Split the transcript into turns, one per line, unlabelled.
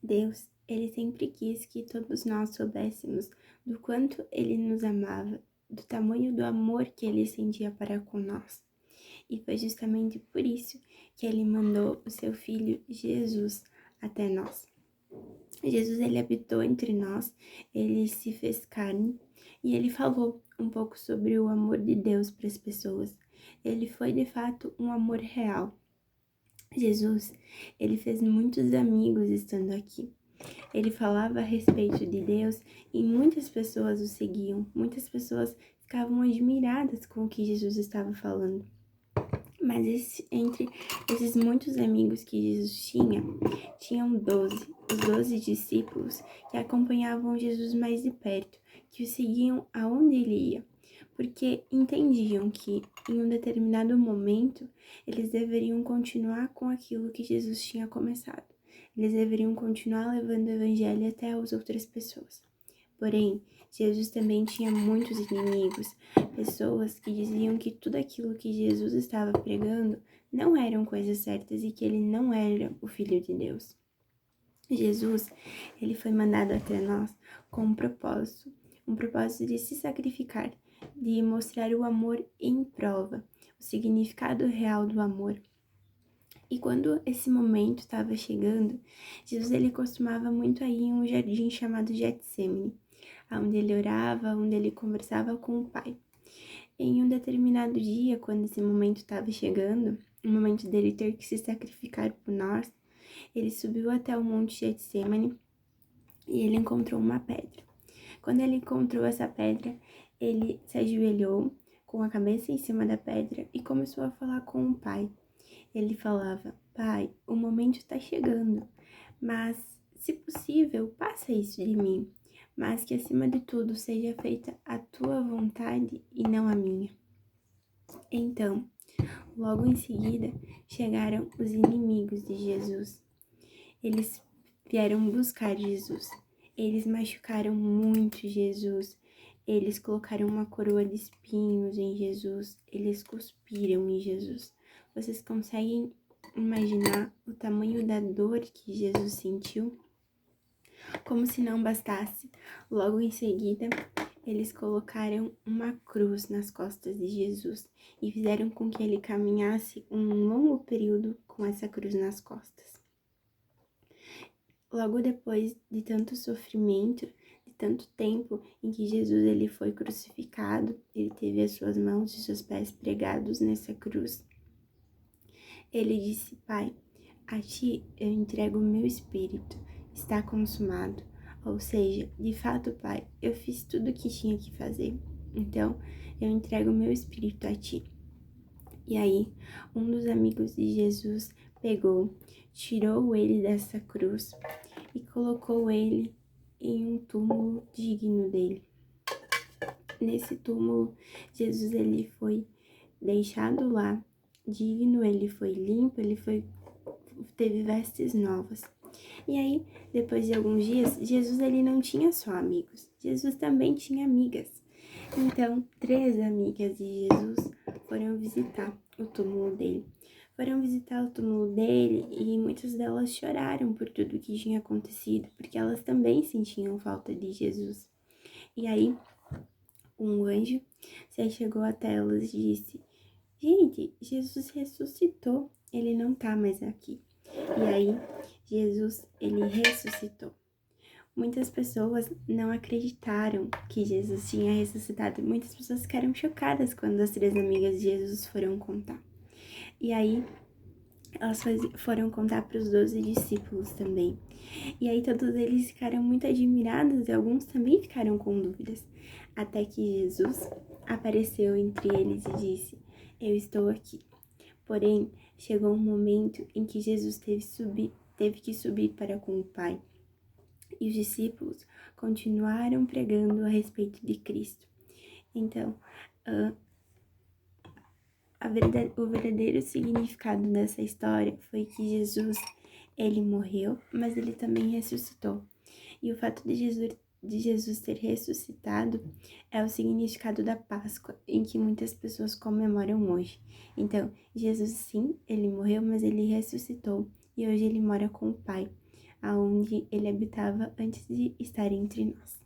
Deus, ele sempre quis que todos nós soubéssemos do quanto ele nos amava, do tamanho do amor que ele sentia para com nós. E foi justamente por isso que ele mandou o seu filho Jesus até nós. Jesus, ele habitou entre nós, ele se fez carne e ele falou um pouco sobre o amor de Deus para as pessoas. Ele foi de fato um amor real. Jesus, ele fez muitos amigos estando aqui. Ele falava a respeito de Deus e muitas pessoas o seguiam. Muitas pessoas ficavam admiradas com o que Jesus estava falando. Mas entre esses muitos amigos que Jesus tinha, tinham 12, os 12 discípulos que acompanhavam Jesus mais de perto, que o seguiam aonde ele ia, porque entendiam que em um determinado momento eles deveriam continuar com aquilo que Jesus tinha começado. Eles deveriam continuar levando o evangelho até as outras pessoas. Porém, Jesus também tinha muitos inimigos, pessoas que diziam que tudo aquilo que Jesus estava pregando não eram coisas certas e que ele não era o Filho de Deus. Jesus, ele foi mandado até nós com um propósito de se sacrificar, de mostrar o amor em prova, o significado real do amor. E quando esse momento estava chegando, Jesus ele costumava muito ir em um jardim chamado Getsêmani, onde ele orava, onde ele conversava com o Pai. Em um determinado dia, quando esse momento estava chegando, o momento dele ter que se sacrificar por nós, ele subiu até o Monte Getsêmani e ele encontrou uma pedra. Quando ele encontrou essa pedra, ele se ajoelhou com a cabeça em cima da pedra e começou a falar com o Pai. Ele falava: Pai, o momento está chegando, mas, se possível, passa isso de mim, mas que acima de tudo seja feita a tua vontade e não a minha. Então, logo em seguida, chegaram os inimigos de Jesus. Eles vieram buscar Jesus. Eles machucaram muito Jesus. Eles colocaram uma coroa de espinhos em Jesus. Eles cuspiram em Jesus. Vocês conseguem imaginar o tamanho da dor que Jesus sentiu? Como se não bastasse, logo em seguida, eles colocaram uma cruz nas costas de Jesus e fizeram com que ele caminhasse um longo período com essa cruz nas costas. Logo depois de tanto sofrimento, de tanto tempo em que Jesus ele foi crucificado, ele teve as suas mãos e seus pés pregados nessa cruz, ele disse: Pai, a ti eu entrego o meu espírito, está consumado. Ou seja, de fato, Pai, eu fiz tudo o que tinha que fazer, então eu entrego o meu espírito a ti. E aí, um dos amigos de Jesus pegou, tirou ele dessa cruz e colocou ele em um túmulo digno dele. Nesse túmulo, Jesus ele foi deixado lá, digno, ele foi limpo, teve vestes novas. E aí, depois de alguns dias, Jesus ele não tinha só amigos, Jesus também tinha amigas. Então, 3 amigas de Jesus foram visitar o túmulo dele. E muitas delas choraram por tudo que tinha acontecido, porque elas também sentiam falta de Jesus. E aí, um anjo se chegou até elas e disse: Gente, Jesus ressuscitou, ele não tá mais aqui. E aí, Jesus, ele ressuscitou. Muitas pessoas não acreditaram que Jesus tinha ressuscitado. Muitas pessoas ficaram chocadas quando as 3 amigas de Jesus foram contar. E aí, elas foram contar para os 12 discípulos também. E aí, todos eles ficaram muito admirados e alguns também ficaram com dúvidas. Até que Jesus apareceu entre eles e disse: Eu estou aqui. Porém, chegou um momento em que Jesus teve que subir para com o Pai. E os discípulos continuaram pregando a respeito de Cristo. Então, o verdadeiro significado dessa história foi que Jesus, ele morreu, mas ele também ressuscitou. E o fato de Jesus ter ressuscitado é o significado da Páscoa, em que muitas pessoas comemoram hoje. Então, Jesus sim, ele morreu, mas ele ressuscitou e hoje ele mora com o Pai. aonde ele habitava antes de estar entre nós.